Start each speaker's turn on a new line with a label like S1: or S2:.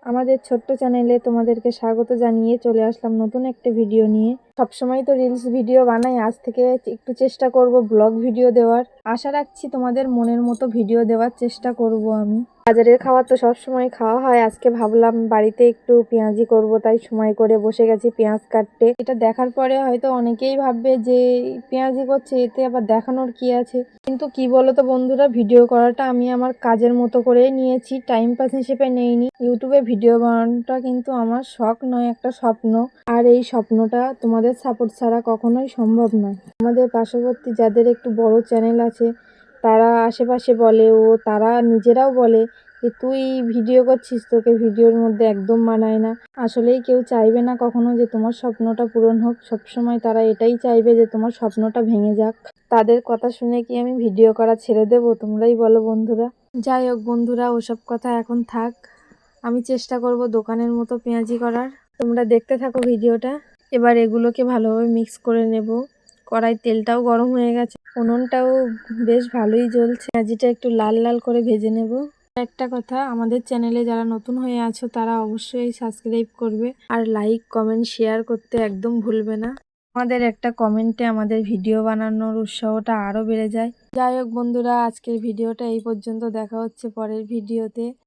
S1: আমাদের ছোট্ট চ্যানেলে তোমাদেরকে স্বাগত জানিয়ে চলে আসলাম নতুন একটা ভিডিও নিয়ে। সবসময় তো রিলস ভিডিও বানাই, আজ থেকে একটু চেষ্টা করব ব্লগ ভিডিও দেওয়ার। আশা রাখছি তোমাদের মনের মতো ভিডিও দেওয়ার চেষ্টা করব আমি। বাজারের খাবার তো সবসময় খাওয়া হয়, আজকে ভাবলাম বাড়িতে একটু পেঁয়াজি করব, তাই সময় করে বসে গেছি পেঁয়াজ কাটতে। এটা দেখার পরে হয়তো অনেকেই ভাববে যে পেঁয়াজি করছে, এতে আবার দেখানোর কি আছে। কিন্তু কি বলতো বন্ধুরা, ভিডিও করাটা আমি আমার কাজের মতো করে নিয়েছি, টাইম পাস হিসেবে নেইনি। ইউটিউবে ভিডিও বানানোটা কিন্তু আমার শখ নয়, একটা স্বপ্ন। আর এই স্বপ্নটা তোমাদের সাপোর্ট ছাড়া কখনোই সম্ভব নয়। আমাদের পার্শ্ববর্তী যাদের একটু বড় চ্যানেল আছে, তারা আশেপাশে বলে, তারা নিজেরাও বলে যে তুই ভিডিও করছিস, তোকে ভিডিওর মধ্যে একদম মানায় না। আসলেই কেউ চাইবে না কখনো যে তোমার স্বপ্নটা পূরণ হোক, সবসময় তারা এটাই চাইবে যে তোমার স্বপ্নটা ভেঙে যাক। তাদের কথা শুনে কি আমি ভিডিও করা ছেড়ে দেবো? তোমরাই বলো বন্ধুরা। যাই হোক বন্ধুরা, ওসব কথা এখন থাক। আমি চেষ্টা করব দোকানের মতো পেঁয়াজি করার। তোমরা দেখতে থাকো ভিডিওটা। এবার এগুলোকে ভালোভাবে মিক্স করে নেব। কড়াই তেলটাও গরম হয়ে গেছে, উনুনটাও বেশ ভালোই জ্বলছে। পেঁয়াজিটা একটু লাল লাল করে ভেজে নেব। একটা কথা, আমাদের চ্যানেলে যারা নতুন হয়ে আছো তারা অবশ্যই সাবস্ক্রাইব করবে, আর লাইক কমেন্ট শেয়ার করতে একদম ভুলবে না। আমাদের একটা কমেন্টে আমাদের ভিডিও বানানোর উৎসাহটা আরও বেড়ে যায়। যাই হোক বন্ধুরা, আজকের ভিডিওটা এই পর্যন্ত। দেখা হচ্ছে পরের ভিডিওতে।